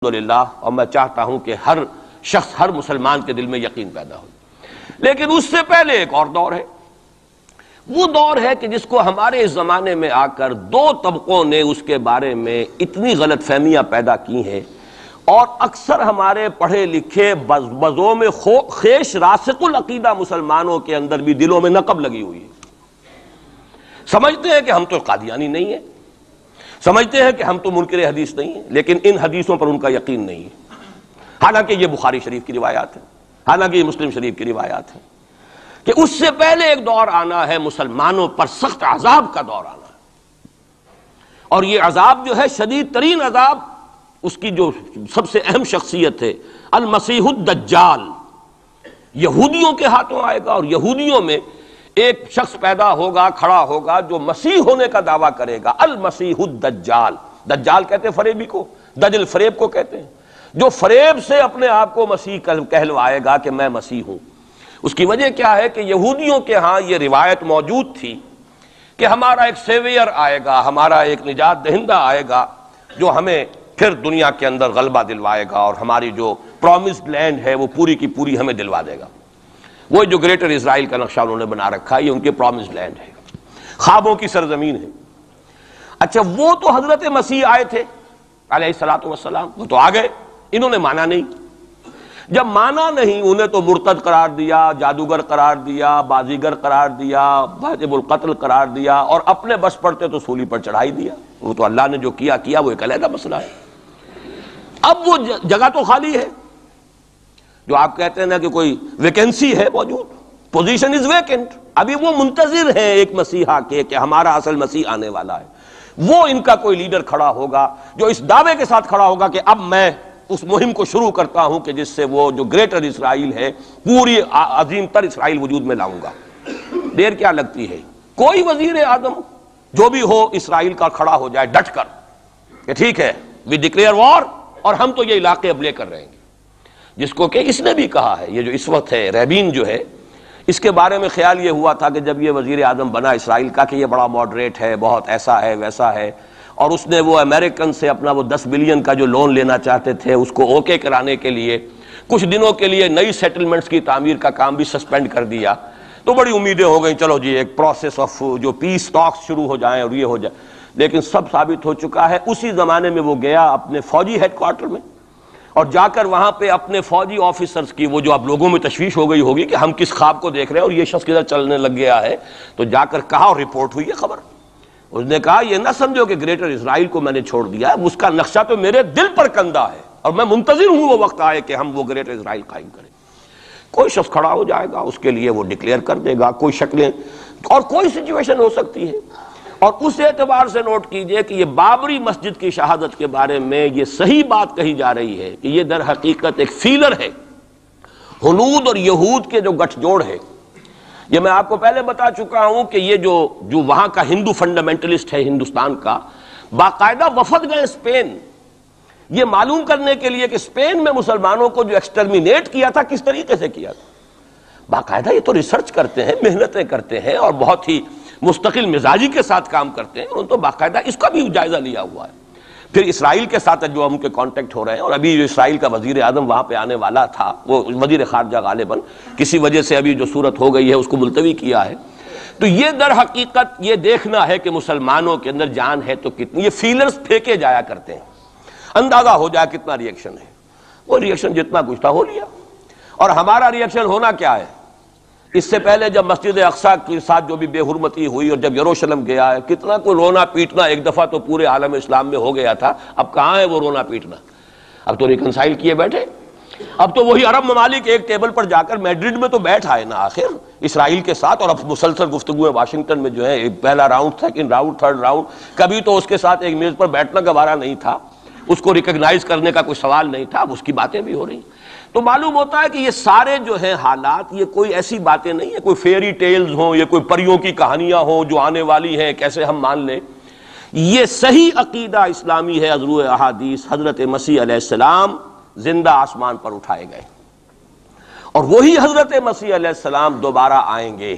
الحمدللہ، اور میں چاہتا ہوں کہ ہر شخص، ہر مسلمان کے دل میں یقین پیدا ہو۔ لیکن اس سے پہلے ایک اور دور ہے، وہ دور ہے کہ جس کو ہمارے اس زمانے میں آ کر دو طبقوں نے اس کے بارے میں اتنی غلط فہمیاں پیدا کی ہیں، اور اکثر ہمارے پڑھے لکھے بزوم خیش راسخ العقیدہ مسلمانوں کے اندر بھی دلوں میں نقب لگی ہوئی ہے۔ سمجھتے ہیں کہ ہم تو قادیانی نہیں ہیں، سمجھتے ہیں کہ ہم تو منکر حدیث نہیں ہیں، لیکن ان حدیثوں پر ان کا یقین نہیں ہے، حالانکہ یہ بخاری شریف کی روایات ہیں، حالانکہ یہ مسلم شریف کی روایات ہیں، کہ اس سے پہلے ایک دور آنا ہے، مسلمانوں پر سخت عذاب کا دور آنا ہے، اور یہ عذاب جو ہے شدید ترین عذاب، اس کی جو سب سے اہم شخصیت ہے المسیح الدجال، یہودیوں کے ہاتھوں آئے گا، اور یہودیوں میں ایک شخص پیدا ہوگا، کھڑا ہوگا، جو مسیح ہونے کا دعویٰ کرے گا، المسیح الدجال۔ دجال کہتے ہیں فریبی کو، دجل فریب کو کہتے ہیں، جو فریب سے اپنے آپ کو مسیح کہلوائے گا کہ میں مسیح ہوں۔ اس کی وجہ کیا ہے کہ یہودیوں کے ہاں یہ روایت موجود تھی کہ ہمارا ایک سیویئر آئے گا، ہمارا ایک نجات دہندہ آئے گا، جو ہمیں پھر دنیا کے اندر غلبہ دلوائے گا، اور ہماری جو پرومسڈ لینڈ ہے وہ پوری کی پوری ہمیں دلوا دے گا۔ وہ جو گریٹر اسرائیل کا نقشہ انہوں نے بنا رکھا ہے، یہ ان کے پرومسڈ لینڈ ہے، خوابوں کی سرزمین ہے۔ اچھا، وہ تو حضرت مسیح آئے تھے علیہ الصلوۃ والسلام، وہ تو آ گئے، انہوں نے مانا نہیں۔ جب مانا نہیں، انہیں تو مرتد قرار دیا، جادوگر قرار دیا، بازیگر قرار دیا، واجب القتل قرار دیا، اور اپنے بس پڑتے تو سولی پر چڑھائی دیا۔ وہ تو اللہ نے جو کیا وہ ایک علیحدہ مسئلہ ہے۔ اب وہ جگہ تو خالی ہے، جو آپ کہتے ہیں نا کہ کوئی ویکینسی ہے موجود، پوزیشن از ویکنٹ، ابھی وہ منتظر ہیں ایک مسیحا کے کہ ہمارا اصل مسیح آنے والا ہے۔ وہ ان کا کوئی لیڈر کھڑا ہوگا جو اس دعوے کے ساتھ کھڑا ہوگا کہ اب میں اس مہم کو شروع کرتا ہوں کہ جس سے وہ جو گریٹر اسرائیل ہے، پوری عظیم تر اسرائیل وجود میں لاؤں گا۔ دیر کیا لگتی ہے، کوئی وزیر اعظم جو بھی ہو اسرائیل کا کھڑا ہو جائے ڈٹ کر کہ ٹھیک ہے وی ڈکلیئر وار، اور ہم تو یہ علاقے اب لے کر رہیں گے، جس کو کہ اس نے بھی کہا ہے، یہ جو اس وقت ہے ریبین جو ہے، اس کے بارے میں خیال یہ ہوا تھا کہ جب یہ وزیر اعظم بنا اسرائیل کا کہ یہ بڑا ماڈریٹ ہے، بہت ایسا ہے ویسا ہے، اور اس نے وہ امریکن سے اپنا وہ 10 بلین کا جو لون لینا چاہتے تھے اس کو اوکے کرانے کے لیے کچھ دنوں کے لیے نئی سیٹلمنٹس کی تعمیر کا کام بھی سسپینڈ کر دیا، تو بڑی امیدیں ہو گئیں، چلو جی ایک پروسیس آف جو پیس ٹاکس شروع ہو جائیں اور یہ ہو جائے۔ لیکن سب ثابت ہو چکا ہے، اسی زمانے میں وہ گیا اپنے فوجی ہیڈ کوارٹر میں، اور جا کر وہاں پہ اپنے فوجی آفیسرز کی وہ جو اب لوگوں میں تشویش ہو گئی ہوگی کہ ہم کس خواب کو دیکھ رہے ہیں اور یہ شخص کدھر چلنے لگ گیا ہے، تو جا کر کہا، اور رپورٹ ہوئی ہے خبر، اس نے کہا یہ نہ سمجھو کہ گریٹر اسرائیل کو میں نے چھوڑ دیا ہے، اس کا نقشہ تو میرے دل پر کندہ ہے، اور میں منتظر ہوں وہ وقت آئے کہ ہم وہ گریٹر اسرائیل قائم کریں۔ کوئی شخص کھڑا ہو جائے گا، اس کے لیے وہ ڈکلیئر کر دے گا، کوئی شکلیں اور کوئی سچویشن ہو سکتی ہے۔ اور اس اعتبار سے نوٹ کیجئے کہ یہ بابری مسجد کی شہادت کے بارے میں یہ صحیح بات کہی جا رہی ہے کہ یہ در حقیقت ایک فیلر ہے، ہنود اور یہود کے جو گٹھ جوڑ ہے۔ یہ میں آپ کو پہلے بتا چکا ہوں کہ یہ جو وہاں کا ہندو فنڈامنٹلسٹ ہے ہندوستان کا، باقاعدہ وفد گئے اسپین، یہ معلوم کرنے کے لیے کہ اسپین میں مسلمانوں کو جو ایکسٹرمینیٹ کیا تھا کس طریقے سے کیا تھا۔ باقاعدہ یہ تو ریسرچ کرتے ہیں، محنتیں کرتے ہیں، اور بہت ہی مستقل مزاجی کے ساتھ کام کرتے ہیں، انہوں تو باقاعدہ اس کا بھی جائزہ لیا ہوا ہے۔ پھر اسرائیل کے ساتھ جو ہم کے کانٹیکٹ ہو رہے ہیں، اور ابھی جو اسرائیل کا وزیر اعظم وہاں پہ آنے والا تھا، وہ وزیر خارجہ غالباً کسی وجہ سے ابھی جو صورت ہو گئی ہے اس کو ملتوی کیا ہے، تو یہ در حقیقت یہ دیکھنا ہے کہ مسلمانوں کے اندر جان ہے تو کتنی، یہ فیلرز پھینکے جایا کرتے ہیں، اندازہ ہو جائے کتنا ری ایکشن ہے۔ وہ ری ایکشن جتنا کچھ تھا ہو لیا، اور ہمارا ری ایکشن ہونا کیا ہے؟ اس سے پہلے جب مسجد اقصیٰ کے ساتھ جو بھی بے حرمتی ہوئی اور جب یروشلم گیا ہے، کتنا کوئی رونا پیٹنا ایک دفعہ تو پورے عالم اسلام میں ہو گیا تھا، اب کہاں ہے وہ رونا پیٹنا؟ اب تو ریکنسائل کیے بیٹھے، اب تو وہی عرب ممالک ایک ٹیبل پر جا کر میڈرڈ میں تو بیٹھ آئے نا آخر اسرائیل کے ساتھ، اور اب مسلسل گفتگو ہے واشنگٹن میں جو ہے، پہلا round, second round, third round, کبھی تو اس کے ساتھ ایک میز پر بیٹھنا گوارا نہیں تھا، اس کو ریکگنائز کرنے کا کوئی سوال نہیں تھا، اب اس کی باتیں بھی ہو رہی۔ تو معلوم ہوتا ہے کہ یہ سارے جو ہیں حالات، یہ کوئی ایسی باتیں نہیں ہیں، کوئی فیری ٹیلز ہوں، یہ کوئی پریوں کی کہانیاں ہوں جو آنے والی ہیں کیسے ہم مان لیں۔ یہ صحیح عقیدہ اسلامی ہے، از روئے احادیث حضرت مسیح علیہ السلام زندہ آسمان پر اٹھائے گئے، اور وہی حضرت مسیح علیہ السلام دوبارہ آئیں گے،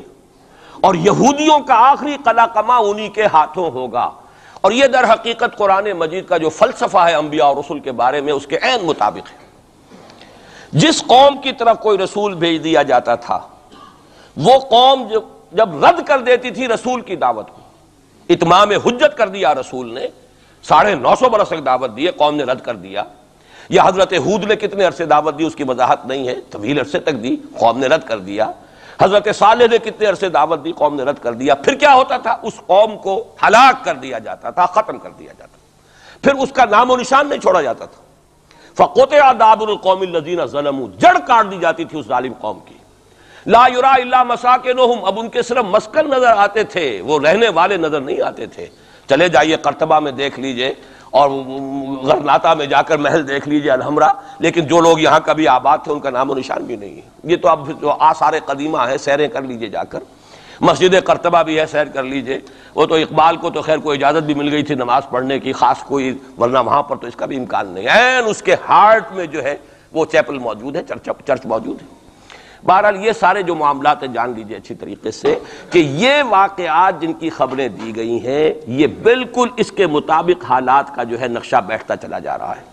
اور یہودیوں کا آخری قلع قمع انہی کے ہاتھوں ہوگا، اور یہ در حقیقت قرآن مجید کا جو فلسفہ ہے انبیاء اور رسول کے بارے میں، اس کے عین مطابق ہے۔ جس قوم کی طرف کوئی رسول بھیج دیا جاتا تھا، وہ قوم جب رد کر دیتی تھی رسول کی دعوت کو، اتمام حجت کر دیا رسول نے، 950 برس تک دعوت دی، قوم نے رد کر دیا، یا حضرت ہود نے کتنے عرصے دعوت دی اس کی وضاحت نہیں ہے، طویل عرصے تک دی، قوم نے رد کر دیا، حضرت صالح نے کتنے عرصے دعوت دی، قوم نے رد کر دیا۔ پھر کیا ہوتا تھا؟ اس قوم کو ہلاک کر دیا جاتا تھا، ختم کر دیا جاتا تھا، پھر اس کا نام و نشان نہیں چھوڑا جاتا تھا۔ فَقُطِعَ دَابِرُ الْقَوْمِ الَّذِينَ ظَلَمُوا، جڑ کاٹ دی جاتی تھی اس ظالم قوم کی۔ لا یرا الا مساکنہم، اب ان کے صرف مسکن نظر آتے تھے، وہ رہنے والے نظر نہیں آتے تھے۔ چلے جائیے قرطبہ میں دیکھ لیجئے، اور غرناطہ میں جا کر محل دیکھ لیجئے الحمرا، لیکن جو لوگ یہاں کبھی آباد تھے ان کا نام و نشان بھی نہیں ہے۔ یہ تو اب جو آثار قدیمہ ہیں، سیریں کر لیجئے جا کر، مسجد قرطبہ بھی ہے، سیر کر لیجئے۔ وہ تو اقبال کو تو خیر کوئی اجازت بھی مل گئی تھی نماز پڑھنے کی خاص کوئی، ورنہ وہاں پر تو اس کا بھی امکان نہیں ہے۔ اس کے ہارٹ میں جو ہے وہ چیپل موجود ہے، چرچ موجود ہے۔ بہرحال یہ سارے جو معاملات ہیں جان لیجئے اچھی طریقے سے کہ یہ واقعات جن کی خبریں دی گئی ہیں، یہ بالکل اس کے مطابق حالات کا جو ہے نقشہ بیٹھتا چلا جا رہا ہے۔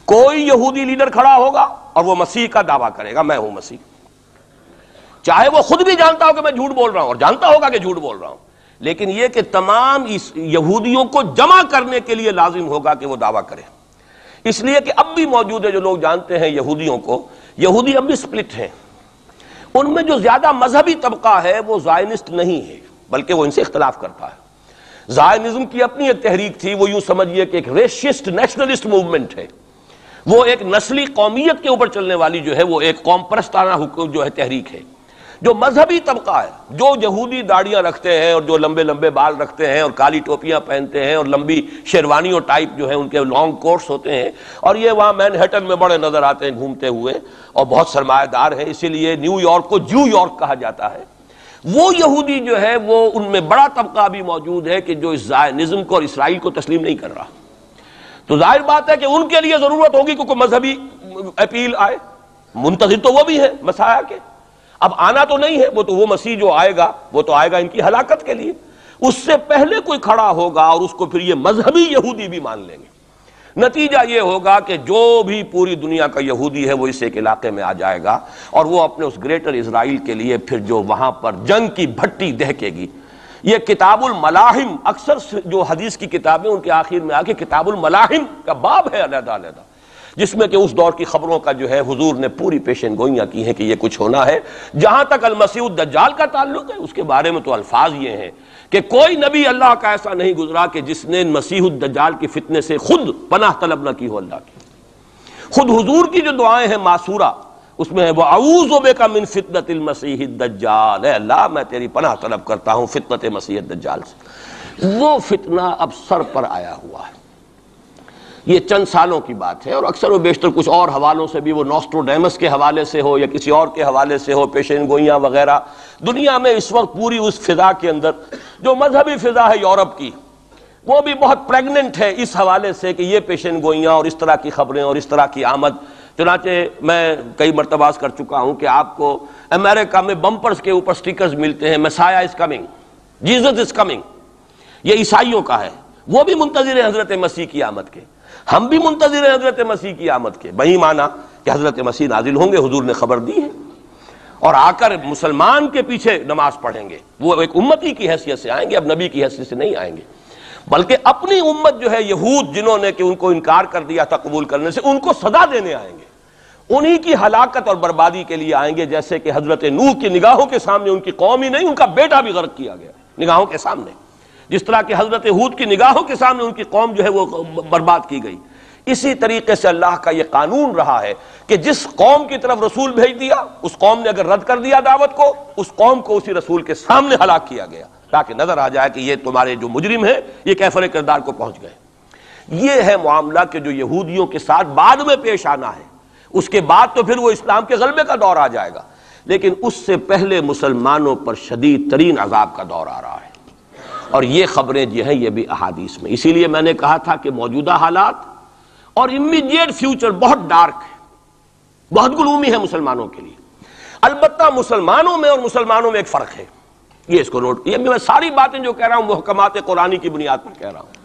کوئی یہودی لیڈر کھڑا ہوگا اور وہ مسیح کا دعویٰ کرے گا، میں ہوں مسیح، چاہے وہ خود بھی جانتا ہو کہ میں جھوٹ بول رہا ہوں، اور جانتا ہوگا کہ جھوٹ بول رہا ہوں، لیکن یہ کہ تمام اس یہودیوں کو جمع کرنے کے لیے لازم ہوگا کہ وہ دعویٰ کرے۔ اس لیے کہ اب بھی موجود ہے، جو لوگ جانتے ہیں یہودیوں کو، یہودی اب بھی سپلٹ ہیں۔ ان میں جو زیادہ مذہبی طبقہ ہے وہ زائنسٹ نہیں ہے، بلکہ وہ ان سے اختلاف کرتا ہے۔ زائنزم کی اپنی ایک تحریک تھی، وہ یوں سمجھیے کہ ایک ریشسٹ نیشنلسٹ موومنٹ ہے، وہ ایک نسلی قومیت کے اوپر چلنے والی جو ہے وہ ایک قوم پرستانہ جو ہے تحریک ہے۔ جو مذہبی طبقہ ہے، جو یہودی داڑیاں رکھتے ہیں اور جو لمبے لمبے بال رکھتے ہیں اور کالی ٹوپیاں پہنتے ہیں اور لمبی شیروانیوں ٹائپ جو ہیں ان کے لانگ کوٹس ہوتے ہیں، اور یہ وہاں مینہٹن میں بڑے نظر آتے ہیں گھومتے ہوئے، اور بہت سرمایہ دار ہیں، اسی لیے نیو یارک کو جو یارک کہا جاتا ہے۔ وہ یہودی جو ہے وہ ان میں بڑا طبقہ بھی موجود ہے کہ جو اس زائنزم کو اور اسرائیل کو تسلیم نہیں کر رہا۔ تو ظاہر بات ہے کہ ان کے لیے ضرورت ہوگی کہ کوئی مذہبی اپیل آئے، منتظر تو وہ بھی ہے مسیح کے، اب آنا تو نہیں ہے، وہ مسیح جو آئے گا وہ تو آئے گا ان کی ہلاکت کے لیے۔ اس سے پہلے کوئی کھڑا ہوگا اور اس کو پھر یہ مذہبی یہودی بھی مان لیں گے۔ نتیجہ یہ ہوگا کہ جو بھی پوری دنیا کا یہودی ہے وہ اس ایک علاقے میں آ جائے گا، اور وہ اپنے اس گریٹر اسرائیل کے لیے پھر جو وہاں پر جنگ کی بھٹی دہکے گی۔ یہ کتاب الملاحم، اکثر جو حدیث کی کتابیں ان کے آخر میں آ کے کتاب الملاحم کا باب ہے علیحدہ علیحدہ، جس میں کہ اس دور کی خبروں کا جو ہے حضور نے پوری پیشن گوئیاں کی ہیں کہ یہ کچھ ہونا ہے۔ جہاں تک المسیح الدجال کا تعلق ہے، اس کے بارے میں تو الفاظ یہ ہیں کہ کوئی نبی اللہ کا ایسا نہیں گزرا کہ جس نے مسیح الدجال کی فتنے سے خود پناہ طلب نہ کی ہو اللہ کی۔ خود حضور کی جو دعائیں ہیں معصورہ، اس میں ہے وَأَعُوذُ بِكَ مِن فِتْنَةِ الْمَسِيحِ الدَّجَّالِ، اے اللہ میں تیری پناہ طلب کرتا ہوں فتنت مسیح الدجال سے۔ وہ فتنہ اب سر پر آیا ہوا ہے، یہ چند سالوں کی بات ہے، اور اکثر و بیشتر کچھ اور حوالوں سے بھی، وہ نوسٹروڈیمس کے حوالے سے ہو یا کسی اور کے حوالے سے ہو، پیشین گوئیاں وغیرہ، دنیا میں اس وقت پوری اس فضا کے اندر جو مذہبی فضا ہے یورپ کی، وہ بھی بہت پریگننٹ ہے اس حوالے سے کہ یہ پیشین گوئیاں اور اس طرح کی خبریں اور اس طرح کی آمد۔ چنانچہ میں کئی مرتبہ کر چکا ہوں کہ آپ کو امریکہ میں بمپرز کے اوپر سٹیکرز ملتے ہیں، مسیح is coming, Jesus is coming, یہ عیسائیوں کا ہے، وہ بھی منتظر ہیں حضرت مسیح کی آمد کے، ہم بھی منتظر ہیں حضرت مسیح کی آمد کے۔ وہی مانا کہ حضرت مسیح نازل ہوں گے، حضور نے خبر دی ہے، اور آ کر مسلمان کے پیچھے نماز پڑھیں گے، وہ ایک امتی کی حیثیت سے آئیں گے، اب نبی کی حیثیت سے نہیں آئیں گے، بلکہ اپنی امت جو ہے یہود جنہوں نے کہ ان کو انکار کر دیا تھا قبول کرنے سے، ان کو سزا دینے آئیں گے، انہی کی ہلاکت اور بربادی کے لیے آئیں گے، جیسے کہ حضرت نوح کی نگاہوں کے سامنے ان کی قوم ہی نہیں، ان کا بیٹا بھی غرق کیا گیا نگاہوں کے سامنے، جس طرح کہ حضرت ہود کی نگاہوں کے سامنے ان کی قوم جو ہے وہ برباد کی گئی۔ اسی طریقے سے اللہ کا یہ قانون رہا ہے کہ جس قوم کی طرف رسول بھیج دیا، اس قوم نے اگر رد کر دیا دعوت کو، اس قوم کو اسی رسول کے سامنے ہلاک کیا گیا، تاکہ نظر آ جائے کہ یہ تمہارے جو مجرم ہیں یہ کیفر کردار کو پہنچ گئے۔ یہ ہے معاملہ کہ جو یہودیوں کے ساتھ بعد میں پیش آنا ہے، اس کے بعد تو پھر وہ اسلام کے غلبے کا دور آ جائے گا، لیکن اس سے پہلے مسلمانوں پر شدید ترین عذاب کا دور آ رہا ہے، اور یہ خبریں جو ہیں یہ بھی احادیث میں۔ اسی لیے میں نے کہا تھا کہ موجودہ حالات اور امیڈیٹ فیوچر بہت ڈارک ہے، بہت گلومی ہے مسلمانوں کے لیے۔ البتہ مسلمانوں میں اور مسلمانوں میں ایک فرق ہے، یہ اس کو نوٹ، یہ میں ساری باتیں جو کہہ رہا ہوں محکمات قرآنی کی بنیاد پر کہہ رہا ہوں۔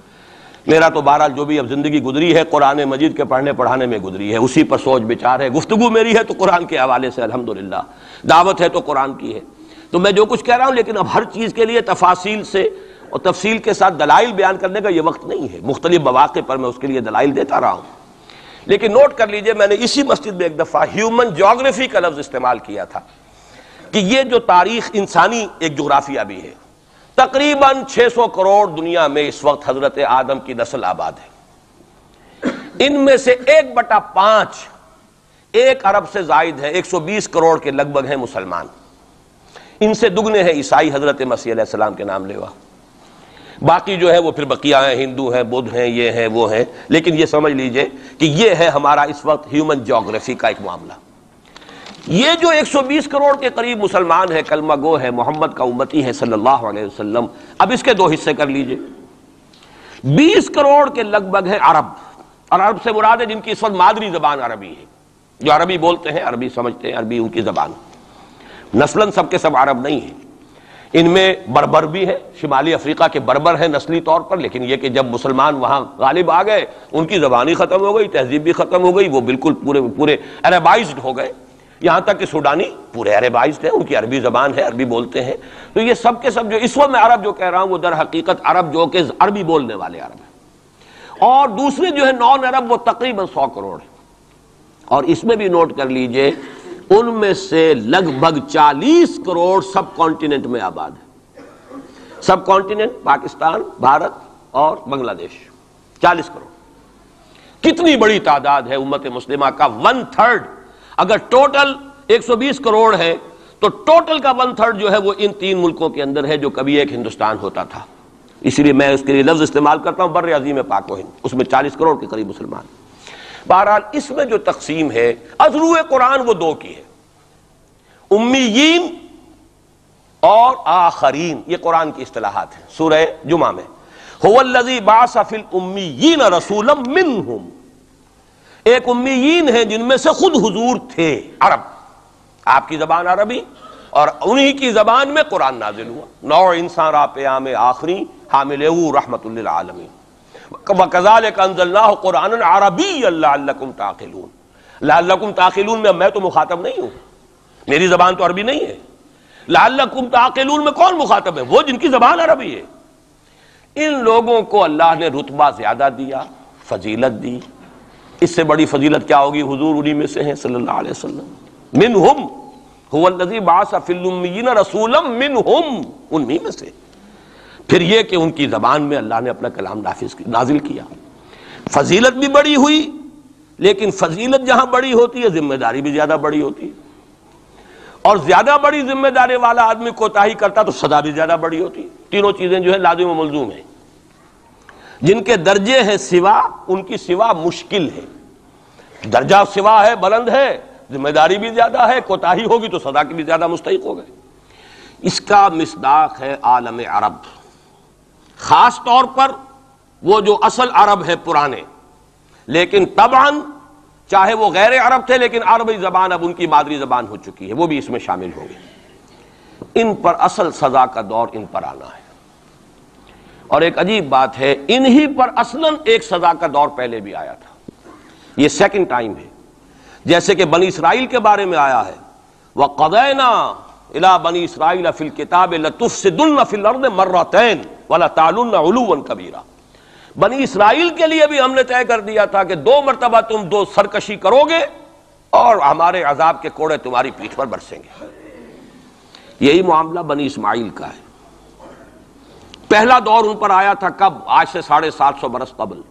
میرا تو بہرحال جو بھی اب زندگی گزری ہے قرآن مجید کے پڑھنے پڑھانے میں گزری ہے، اسی پر سوچ بچار ہے، گفتگو میری ہے تو قرآن کے حوالے سے الحمدللہ، دعوت ہے تو قرآن کی ہے۔ تو میں جو کچھ کہہ رہا ہوں، لیکن اب ہر چیز کے لیے تفاصیل سے اور تفصیل کے ساتھ دلائل بیان کرنے کا یہ وقت نہیں ہے، مختلف مواقع پر میں اس کے لیے دلائل دیتا رہا ہوں۔ لیکن نوٹ کر لیجئے، میں نے اسی مسجد میں ایک دفعہ ہیومن جیوگرافی کا لفظ استعمال کیا تھا کہ یہ جو تاریخ انسانی ایک جغرافیہ بھی ہے، تقریباً 600 کروڑ دنیا میں اس وقت حضرت آدم کی نسل آباد ہے، ان میں سے 1/5 1 ارب سے زائد ہے، 120 کروڑ کے لگ بھگ ہیں مسلمان، ان سے دگنے ہیں عیسائی حضرت مسیح علیہ السلام کے نام لیوا، باقی جو ہے وہ پھر بقیہ ہیں، ہندو ہیں، بدھ ہیں، یہ ہیں وہ ہیں، لیکن یہ سمجھ لیجئے کہ یہ ہے ہمارا اس وقت ہیومن جیوگرافی کا ایک معاملہ۔ یہ جو 120 کروڑ کے قریب مسلمان ہے، کلمہ گو ہے، محمد کا امتی ہے صلی اللہ علیہ وسلم، اب اس کے 2 حصے کر لیجئے۔ 20 کروڑ کے لگ بھگ ہے عرب، اور عرب سے مراد ہے جن کی اس وقت مادری زبان عربی ہے، جو عربی بولتے ہیں، عربی سمجھتے ہیں، عربی ان کی زبان، نسلاً سب کے سب عرب نہیں ہیں، ان میں بربر بھی ہے، شمالی افریقہ کے بربر ہیں نسلی طور پر، لیکن یہ کہ جب مسلمان وہاں غالب آ گئے ان کی زبان ہی ختم ہو گئی، تہذیب بھی ختم ہو گئی، وہ بالکل پورے عربائزڈ ہو گئے، یہاں تک کہ سوڈانی پورے عربائزڈ ہیں، ان کی عربی زبان ہے، عربی بولتے ہیں۔ تو یہ سب کے سب جو اس وقت میں عرب جو کہہ رہا ہوں وہ در حقیقت عرب جو کہ عربی بولنے والے عرب ہیں، اور دوسرے جو ہے نان عرب وہ تقریباً 100 کروڑ ہیں، اور اس میں بھی نوٹ کر لیجئے ان میں سے لگ بھگ 40 کروڑ سب کانٹیننٹ میں آباد ہے، سب کانٹیننٹ پاکستان، بھارت اور بنگلہ دیش، 40 کروڑ، کتنی بڑی تعداد ہے امت مسلمہ کا 1/3۔ اگر ٹوٹل 120 کروڑ ہے تو ٹوٹل کا 1/3 جو ہے وہ ان 3 ملکوں کے اندر ہے جو کبھی ایک ہندوستان ہوتا تھا، اسی لیے میں اس کے لیے لفظ استعمال کرتا ہوں بر عظیم پاک و ہند، اس میں 40 کروڑ کے قریب مسلمان۔ بہرحال اس میں جو تقسیم ہے ازرو قرآن وہ 2 کی ہے، امیین اور آخرین، یہ قرآن کی اصطلاحات ہیں سورہ جمعہ میں، هو الذی بعث فی الامیین رسولا منہم، ایک امیین ہیں جن میں سے خود حضور تھے عرب، آپ کی زبان عربی اور انہی کی زبان میں قرآن نازل ہوا، نوع انسان را پیام آخری حاملہ رحمت للعالمین، وَكَذَلِكَ أَنزَلْنَاهُ قُرْآنًا عَرَبِيًّا لَعَلَّكُمْ تَعْقِلُونَ، لَعَلَّكُمْ تَعْقِلُونَ میں تو مخاطب نہیں ہوں، میری زبان تو عربی نہیں ہے، لَعَلَّكُمْ تَعْقِلُونَ میں کون مخاطب ہے؟ وہ جن کی زبان عربی ہے۔ ان لوگوں کو اللہ نے رتبہ زیادہ دیا، فضیلت دی، اس سے بڑی فضیلت کیا ہوگی؟ حضور انہی میں سے ہیں صلی اللہ علیہ وسلم، منہم هو الذی بعث فی الامیین رسولا منہم، انہی میں سے۔ پھر یہ کہ ان کی زبان میں اللہ نے اپنا کلام نازل کیا، فضیلت بھی بڑی ہوئی، لیکن فضیلت جہاں بڑی ہوتی ہے ذمہ داری بھی زیادہ بڑی ہوتی ہے، اور زیادہ بڑی ذمہ داری والا آدمی کوتاہی کرتا تو سزا بھی زیادہ بڑی ہوتی ہے۔ تینوں چیزیں جو ہے لازم و ملزوم ہیں، جن کے درجے ہیں سوا ان کی سوا مشکل ہے، درجہ سوا ہے بلند ہے، ذمہ داری بھی زیادہ ہے، کوتاہی ہوگی تو سزا کی بھی زیادہ مستحق ہو گئے۔ اس کا مصداق ہے عالم عرب، خاص طور پر وہ جو اصل عرب ہے پرانے، لیکن طبعاً چاہے وہ غیر عرب تھے لیکن عربی زبان اب ان کی مادری زبان ہو چکی ہے، وہ بھی اس میں شامل ہو گئی۔ ان پر اصل سزا کا دور ان پر آنا ہے، اور ایک عجیب بات ہے انہی پر اصلاً ایک سزا کا دور پہلے بھی آیا تھا، یہ سیکنڈ ٹائم ہے، جیسے کہ بنی اسرائیل کے بارے میں آیا ہے وَقَضَيْنَا إِلَىٰ بَنِي إِسْرَائِيلَ فِي الْكِتَابِ لَتُفْسِدُنَّ فِي الْأَرْضِ مَرَّتَيْنِ وَلَتَعْلُنَّ عُلُوًّا كَبِيرًا، بنی اسرائیل کے لیے بھی ہم نے طے کر دیا تھا کہ 2 مرتبہ تم 2 سرکشی کرو گے اور ہمارے عذاب کے کوڑے تمہاری پیٹھ پر برسیں گے۔ یہی معاملہ بنی اسماعیل کا ہے۔ پہلا دور ان پر آیا تھا کب؟ آج سے 750 برس قبل،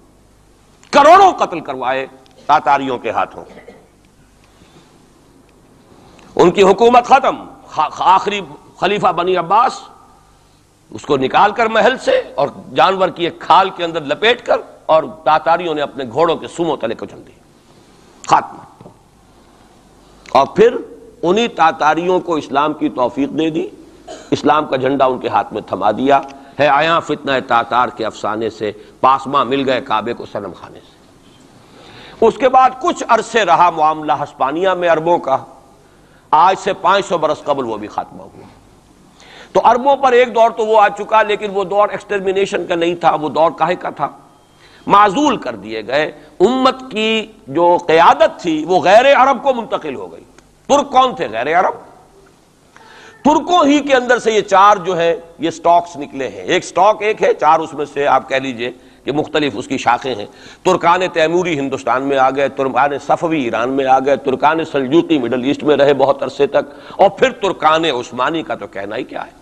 کروڑوں قتل کروائے تاتاریوں کے ہاتھوں، ان کی حکومت ختم، آخری خلیفہ بنی عباس اس کو نکال کر محل سے اور جانور کی ایک کھال کے اندر لپیٹ کر، اور تاتاریوں نے اپنے گھوڑوں کے سوموں تلے کچل دی، خاتمہ۔ اور پھر انہی تاتاریوں کو اسلام کی توفیق دے دی، اسلام کا جھنڈا ان کے ہاتھ میں تھما دیا ہے، آیا فتنہ تاتار کے افسانے سے پاسماں مل گئے کعبے کو صنم خانے سے۔ اس کے بعد کچھ عرصے رہا معاملہ ہسپانیہ میں عربوں کا، آج سے 500 برس قبل وہ بھی خاتمہ ہوا۔ تو عربوں پر ایک دور تو وہ آ چکا، لیکن وہ دور ایکسٹرمینیشن کا نہیں تھا، وہ دور کاہے کا تھا معزول کر دیے گئے. امت کی جو قیادت تھی وہ غیر عرب کو منتقل ہو گئی. ترک کون تھے؟ غیر عرب. ترکوں ہی کے اندر سے یہ چار جو ہے یہ سٹاکس نکلے ہیں. ایک سٹاک ایک ہے، چار اس میں سے آپ کہہ لیجئے کہ مختلف اس کی شاخیں ہیں. ترکان تیموری ہندوستان میں آ گئے، ترکان صفوی ایران میں آ گئے، ترکان سلجوقی مڈل ایسٹ میں رہے بہت عرصے تک، اور پھر ترکان عثمانی کا تو کہنا ہی کیا ہے.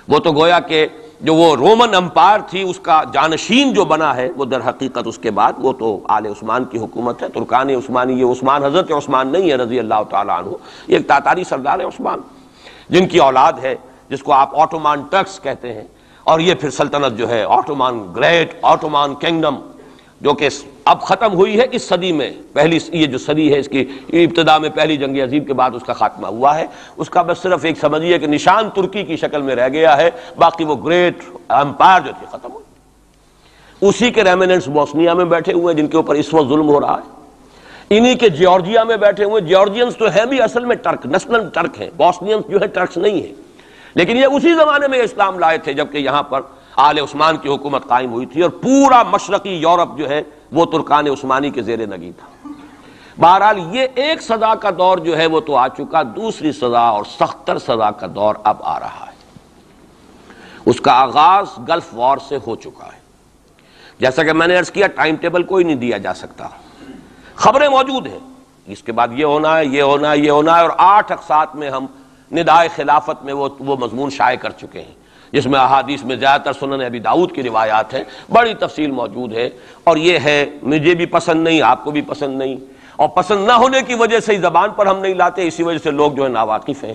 وہ تو گویا کہ جو وہ رومن امپائر تھی اس کا جانشین جو بنا ہے وہ در حقیقت اس کے بعد وہ تو آل عثمان کی حکومت ہے. ترکان عثمانی، یہ عثمان حضرت عثمان نہیں ہے رضی اللہ تعالیٰ عنہ، یہ ایک تاتاری سردار ہے عثمان جن کی اولاد ہے جس کو آپ آٹومان ٹرکس کہتے ہیں. اور یہ پھر سلطنت جو ہے آٹومان گریٹ آٹومان کنگڈم جو کہ اب ختم ہوئی ہے اس صدی میں. پہلی یہ جو صدی ہے اس کی ابتدا میں پہلی جنگ عظیم کے بعد اس کا خاتمہ ہوا ہے. اس کا بس صرف ایک سمجھیے کہ نشان ترکی کی شکل میں رہ گیا ہے، باقی وہ گریٹ امپائر جو تھی ختم ہوئی. اسی کے ریمیننٹس بوسنیا میں بیٹھے ہوئے ہیں جن کے اوپر اس وقت ظلم ہو رہا ہے. انہی کے جارجیا میں بیٹھے ہوئے. جارجینز تو ہیں بھی اصل میں ٹرک، نسلاً ٹرک ہیں. بوسنینز جو ہے ٹرکس نہیں ہیں، لیکن یہ اسی زمانے میں اسلام لائے تھے جبکہ یہاں پر آل عثمان کی حکومت قائم ہوئی تھی اور پورا مشرقی یورپ جو ہے وہ ترکان عثمانی کے زیر نگی تھا. بہرحال یہ ایک سزا کا دور جو ہے وہ تو آ چکا، دوسری سزا اور سختر سزا کا دور اب آ رہا ہے. اس کا آغاز گلف وار سے ہو چکا ہے. جیسا کہ میں نے عرض کیا ٹائم ٹیبل کوئی نہیں دیا جا سکتا، خبریں موجود ہیں اس کے بعد یہ ہونا ہے، یہ ہونا ہے، یہ ہونا ہے. اور 8 اقساط میں ہم ندائے خلافت میں وہ مضمون شائع کر چکے ہیں جس میں احادیث میں زیادہ تر سنن ابی داؤد کی روایات ہیں، بڑی تفصیل موجود ہے. اور یہ ہے مجھے بھی پسند نہیں، آپ کو بھی پسند نہیں، اور پسند نہ ہونے کی وجہ سے زبان پر ہم نہیں لاتے، اسی وجہ سے لوگ جو ہے ناواقف ہیں.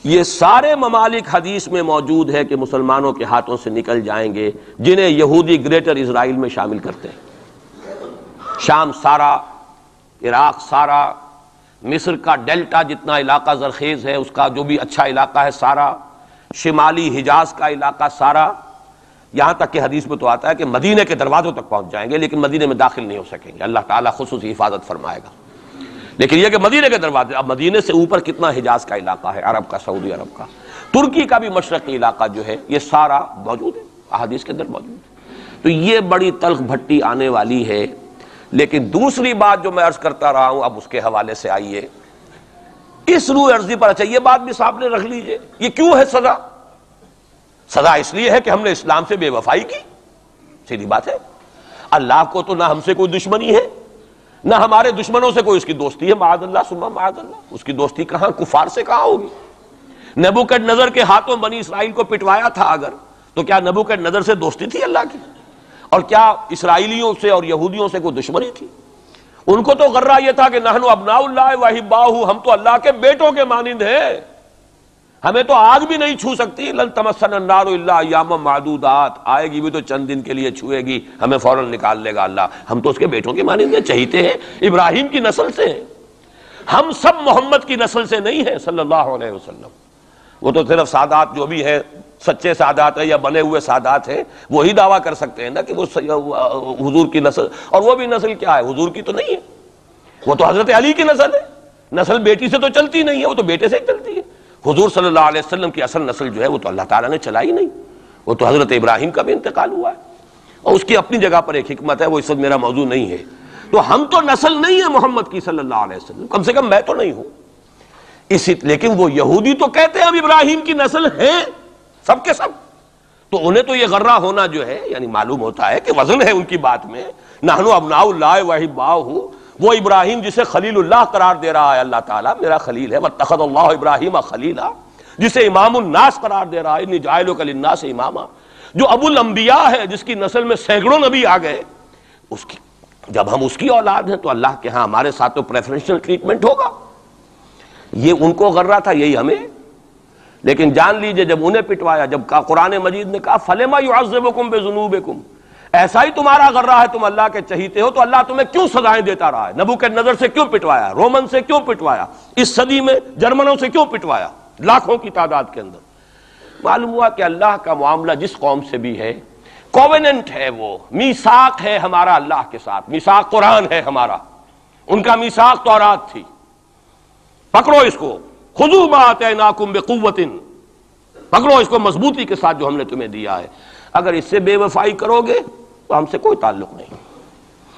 یہ سارے ممالک حدیث میں موجود ہے کہ مسلمانوں کے ہاتھوں سے نکل جائیں گے جنہیں یہودی گریٹر اسرائیل میں شامل کرتے ہیں. شام سارا، عراق سارا، مصر کا ڈیلٹا جتنا علاقہ زرخیز ہے اس کا جو بھی اچھا علاقہ ہے سارا، شمالی حجاز کا علاقہ سارا، یہاں تک کہ حدیث میں تو آتا ہے کہ مدینے کے دروازوں تک پہنچ جائیں گے لیکن مدینے میں داخل نہیں ہو سکیں گے. اللہ تعالیٰ خصوصی حفاظت فرمائے گا. لیکن یہ کہ مدینے کے دروازے، اب مدینے سے اوپر کتنا حجاز کا علاقہ ہے، عرب کا، سعودی عرب کا، ترکی کا بھی مشرقی علاقہ جو ہے یہ سارا موجود ہے، احادیث کے اندر موجود ہے. تو یہ بڑی تلخ بھٹی آنے والی ہے. لیکن دوسری بات جو میں عرض کرتا رہا ہوں اب اس کے حوالے سے آئیے اس روح عرضی پر. اچھا یہ بات بھی سامنے رکھ لیجئے، یہ کیوں ہے سزا؟ سزا اس لیے ہے کہ ہم نے اسلام سے بے وفائی کی. سیدھی بات ہے. اللہ کو تو نہ ہم سے کوئی دشمنی ہے نہ ہمارے دشمنوں سے کوئی اس کی دوستی ہے، معاذ اللہ ثم معاذ اللہ. اس کی دوستی کہاں، کفار سے کہاں ہوگی؟ نبوکدنضر کے ہاتھوں بنی اسرائیل کو پٹوایا تھا اگر، تو کیا نبوکدنضر سے دوستی تھی اللہ کی؟ اور کیا اسرائیلیوں سے اور یہودیوں سے کوئی دشمنی تھی؟ ان کو تو غرہ یہ تھا کہ نحن ابناء اللہ واحباہ، ہم تو اللہ کے بیٹوں کے مانند ہیں، ہمیں تو آگ بھی نہیں چھو سکتی. لن تمسنا النار الا ایاما معدودات، آئے گی بھی تو چند دن کے لیے چھوئے گی، ہمیں فوراً نکال لے گا اللہ. ہم تو اس کے بیٹوں کے مانند ہیں، چہیتے ہیں، ابراہیم کی نسل سے ہیں. ہم سب محمد کی نسل سے نہیں ہیں صلی اللہ علیہ وسلم. وہ تو صرف سادات جو بھی ہیں، سچے سادات ہیں یا بنے ہوئے سادات ہیں، وہی دعویٰ کر سکتے ہیں نا کہ وہ حضور کی نسل. اور وہ بھی نسل کیا ہے، حضور کی تو نہیں ہے، وہ تو حضرت علی کی نسل ہے. نسل بیٹی سے تو چلتی نہیں ہے، وہ تو بیٹے سے ہی چلتی ہے. حضور صلی اللہ علیہ وسلم کی اصل نسل جو ہے وہ تو اللہ تعالیٰ نے چلائی نہیں، وہ تو حضرت ابراہیم کا بھی انتقال ہوا ہے اور اس کی اپنی جگہ پر ایک حکمت ہے، وہ اس وقت میرا موضوع نہیں ہے. تو ہم تو نسل نہیں ہے محمد کی صلی اللہ علیہ وسلم، کم سے کم میں تو نہیں ہوں. لیکن وہ یہودی تو کہتے ہیں ہم ابراہیم کی نسل ہیں سب کے سب. تو انہیں تو یہ غرہ ہونا جو ہے یعنی معلوم ہوتا ہے کہ وزن ہے ان کی بات میں. نحن ابناء اللہ واحباہ، وہ ابراہیم جسے خلیل اللہ قرار دے رہا ہے اللہ تعالیٰ، میرا خلیل ہے. واتخذ اللہ ابراہیم خلیلا، جسے امام الناس قرار دے رہا ہے، انی جاعلک للناس اماما، جو ابو الانبیاء ہے، جس کی نسل میں سینکڑوں نبی آ گئے. اس کی جب ہم اس کی اولاد ہیں تو اللہ کے ہاں ہمارے ساتھ تو پریفرنشل ٹریٹمنٹ ہوگا. یہ ان کو غرہ تھا، یہی ہمیں. لیکن جان لیجئے جب انہیں پٹوایا، جب قرآن مجید نے کہا فَلِمَ يُعَذِّبُكُم بِذُنُوبِكُم، ایسا ہی تمہارا غرہ ہے، تم اللہ کے چہیتے ہو تو اللہ تمہیں کیوں سزائیں دیتا رہا ہے؟ نبوکدنضر سے کیوں پٹوایا، رومن سے کیوں پٹوایا، اس صدی میں جرمنوں سے کیوں پٹوایا، لاکھوں کی تعداد کے اندر. معلوم ہوا کہ اللہ کا معاملہ جس قوم سے بھی ہے کووننٹ ہے، وہ میثاق ہے ہمارا اللہ کے ساتھ. میثاق قرآن ہے ہمارا، ان کا میثاق تورات تھی. پکڑو اس کو، خذوا ما آتیناکم بقوۃ، پکڑو اس کو مضبوطی کے ساتھ جو ہم نے تمہیں دیا ہے. اگر اس سے بے وفائی کرو گے تو ہم سے کوئی تعلق نہیں.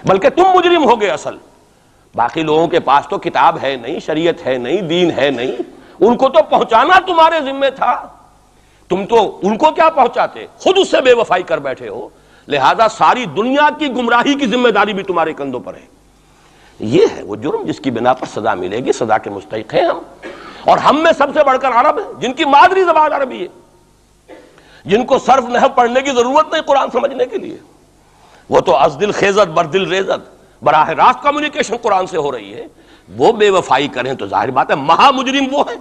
بلکہ تم مجرم ہو گئے اصل. باقی لوگوں کے پاس تو کتاب ہے نہیں، شریعت ہے نہیں، دین ہے نہیں، ان کو تو پہنچانا تمہارے ذمہ تھا. تم تو ان کو کیا پہنچاتے، خود اس سے بے وفائی کر بیٹھے ہو. لہذا ساری دنیا کی گمراہی کی ذمہ داری بھی تمہارے کندھوں پر ہے. یہ ہے وہ جرم جس کی بنا پر سزا ملے گی. سزا کے مستحق ہیں ہم، اور ہم میں سب سے بڑھ کر عرب ہیں جن کی مادری زبان عربی ہے، جن کو صرف نحو پڑھنے کی ضرورت نہیں قرآن سمجھنے کے لیے. وہ تو از دل خیزت بر دل ریزت، براہ راست کمیونیکیشن قرآن سے ہو رہی ہے. وہ بے وفائی کریں تو ظاہر بات ہے مہا مجرم وہ ہیں.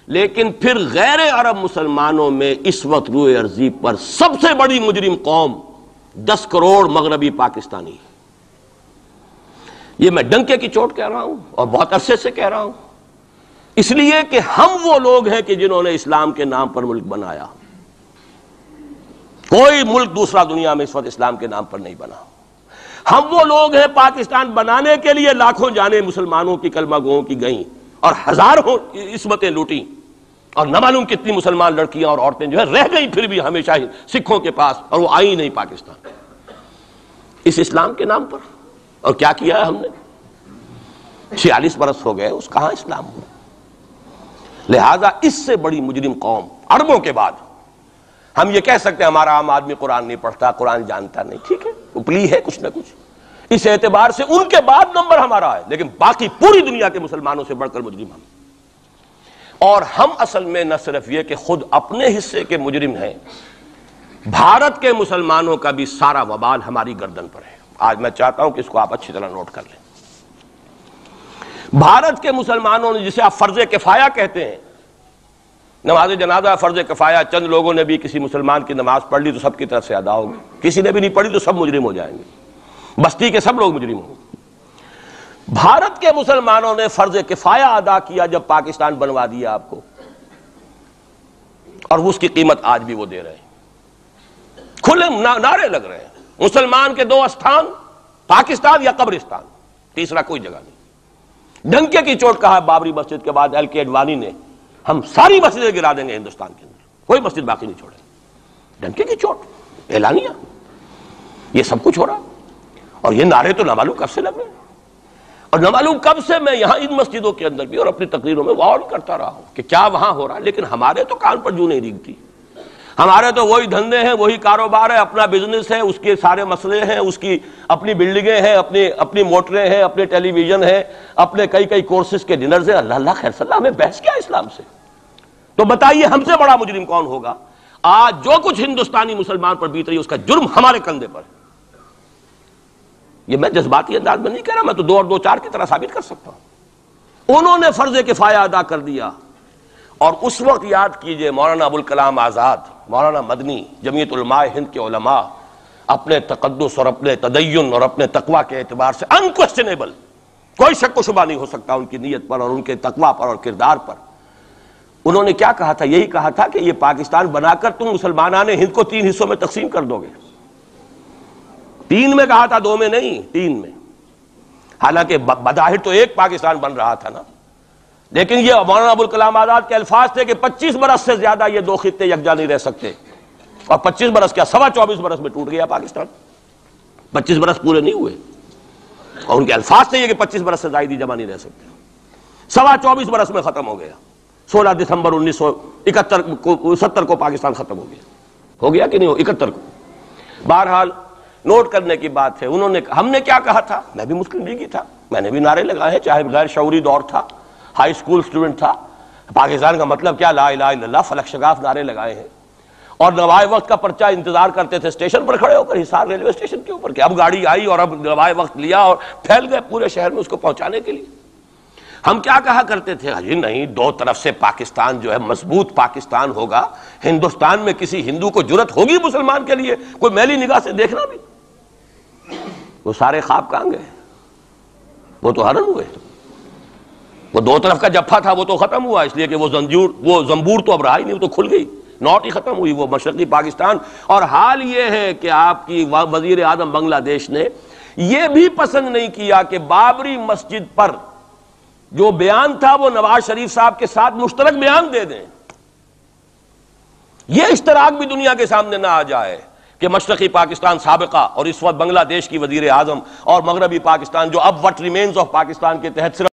لیکن پھر غیر عرب مسلمانوں میں اس وقت روئے ارضی پر سب سے بڑی مجرم قوم 10 کروڑ مغربی پاکستانی. یہ میں ڈنکے کی چوٹ کہہ رہا ہوں اور بہت عرصے سے کہہ رہا ہوں، اس لیے کہ ہم وہ لوگ ہیں کہ جنہوں نے اسلام کے نام پر ملک بنایا. کوئی ملک دوسرا دنیا میں اس وقت اسلام کے نام پر نہیں بنا. ہم وہ لوگ ہیں پاکستان بنانے کے لیے لاکھوں جانیں مسلمانوں کی کلمہ گوؤں کی گئیں اور ہزاروں عصمتیں لوٹیں، اور نہ معلوم کتنی مسلمان لڑکیاں اور عورتیں جو ہے رہ گئیں پھر بھی ہمیشہ ہی سکھوں کے پاس، اور وہ آئی نہیں پاکستان اس اسلام کے نام پر. اور کیا کیا ہے ہم نے؟ 46 برس ہو گئے، اس کہاں اسلام ہوا. لہذا اس سے بڑی مجرم قوم عربوں کے بعد. ہم یہ کہہ سکتے ہیں ہمارا عام آدمی قرآن نہیں پڑھتا، قرآن جانتا نہیں، ٹھیک ہے، اپلی ہے کچھ نہ کچھ، اس اعتبار سے ان کے بعد نمبر ہمارا ہے. لیکن باقی پوری دنیا کے مسلمانوں سے بڑھ کر مجرم ہم. اور ہم اصل میں نہ صرف یہ کہ خود اپنے حصے کے مجرم ہیں، بھارت کے مسلمانوں کا بھی سارا وبال ہماری گردن پر ہے. آج میں چاہتا ہوں کہ اس کو آپ اچھی طرح نوٹ کر لیں. بھارت کے مسلمانوں نے، جسے آپ فرض کفایہ کہتے ہیں، نماز جنازہ فرض کفایہ، چند لوگوں نے بھی کسی مسلمان کی نماز پڑھ لی تو سب کی طرف سے ادا ہوگی، کسی نے بھی نہیں پڑھی تو سب مجرم ہو جائیں گے، بستی کے سب لوگ مجرم ہوں گے. بھارت کے مسلمانوں نے فرض کفایہ ادا کیا جب پاکستان بنوا دیا آپ کو، اور اس کی قیمت آج بھی وہ دے رہے ہیں. کھلے نعرے لگ رہے ہیں مسلمان کے 2 استھان، پاکستان یا قبرستان، تیسرا کوئی جگہ نہیں. ڈنکے کی چوٹ کہا بابری مسجد کے بعد ایل کے اڈوانی نے، ہم ساری مسجدیں گرا دیں گے ہندوستان کے اندر، کوئی مسجد باقی نہیں چھوڑے. ڈنکے کی چوٹ اعلانیہ، یہ سب کچھ ہو رہا. اور یہ نعرے تو نہ معلوم کب سے لگ رہے ہیں، اور نہ معلوم کب سے میں یہاں ان مسجدوں کے اندر بھی اور اپنی تقریروں میں غور کرتا رہا ہوں کہ کیا وہاں ہو رہا ہے. لیکن ہمارے تو کان پر جوں نہیں ریگتی. ہمارے تو وہی دھندے ہیں، وہی کاروبار ہے، اپنا بزنس ہے، اس کے سارے مسئلے ہیں، اس کی اپنی بلڈنگیں ہیں، اپنی موٹریں ہیں، اپنے ٹیلی ویژن ہیں، اپنے کئی کورسز کے ڈنرز ہیں. اللہ خیر صلی اللہ، ہمیں بحث کیا اسلام سے؟ تو بتائیے ہم سے بڑا مجرم کون ہوگا؟ آج جو کچھ ہندوستانی مسلمان پر بیت رہی ہے اس کا جرم ہمارے کندھے پر ہے. یہ میں جذباتی انداز میں نہیں کہہ رہا، میں تو 2 اور 2 4 کی طرح ثابت کر سکتا ہوں. انہوں نے فرض کفایہ ادا کر دیا. اور اس وقت یاد کیجئے مولانا ابوالکلام آزاد، مولانا مدنی، جمعیت علماء ہند کے علماء اپنے تقدس اور اپنے تدین اور اپنے تقوی کے اعتبار سے انکویسچنیبل، کوئی شک و شبہ نہیں ہو سکتا ان کی نیت پر اور ان کے تقوی پر اور کردار پر. انہوں نے کیا کہا تھا؟ یہی کہا تھا کہ یہ پاکستان بنا کر تم مسلمانان ہند کو 3 حصوں میں تقسیم کر دو گے. 3 میں کہا تھا، 2 میں نہیں، 3 میں. حالانکہ بظاہر تو ایک پاکستان بن رہا تھا نا، لیکن یہ مولانا ابوالکلام آزاد کے الفاظ تھے کہ 25 برس سے زیادہ یہ 2 خطے یکجا نہیں رہ سکتے. اور 25 برس کیا، 24.25 برس میں ٹوٹ گیا پاکستان. 25 برس پورے نہیں ہوئے، اور ان کے الفاظ تھے یہ کہ 25 برس سے زائد جمع نہیں رہ سکتے. 24.25 برس میں ختم ہو گیا. 16 دسمبر 1970 کو پاکستان ختم ہو گیا کہ نہیں ہو 71 کو. بہرحال نوٹ کرنے کی بات ہے. انہوں نے، ہم نے کیا کہا تھا؟ میں بھی مسلم لیگی تھا، میں نے بھی نعرے لگائے ہیں، چاہے غیر شعوری دور تھا، ہائی اسکول سٹوڈنٹ تھا. پاکستان کا مطلب کیا، لا الہ الا اللہ، فلک شگاف نعرے لگائے ہیں. اور نوائے وقت کا پرچہ انتظار کرتے تھے اسٹیشن پر کھڑے ہو کر، حصار ریلوے اسٹیشن کے اوپر، کہ اب گاڑی آئی اور اب نوائے وقت لیا اور پھیل گئے پورے شہر میں اس کو پہنچانے کے لیے. ہم کیا کہا کرتے تھے؟ جی نہیں، 2 طرف سے پاکستان جو ہے مضبوط پاکستان ہوگا. ہندوستان میں کسی ہندو کو جرت ہوگی مسلمان کے لیے کوئی میلی نگاہ سے دیکھنا بھی؟ وہ سارے خواب کہاں گئے؟ وہ تو حرم ہوئے. وہ 2 طرف کا جفا تھا وہ تو ختم ہوا، اس لیے کہ وہ زنبور تو اب رہا ہی نہیں، وہ تو کھل گئی، نوٹ ہی ختم ہوئی وہ مشرقی پاکستان. اور حال یہ ہے کہ آپ کی وزیر اعظم بنگلہ دیش نے یہ بھی پسند نہیں کیا کہ بابری مسجد پر جو بیان تھا وہ نواز شریف صاحب کے ساتھ مشترک بیان دے دیں. یہ اشتراک بھی دنیا کے سامنے نہ آ جائے کہ مشرقی پاکستان سابقہ اور اس وقت بنگلہ دیش کی وزیر اعظم اور مغربی پاکستان جو اب وٹ ریمینز آف پاکستان کے تحت صرف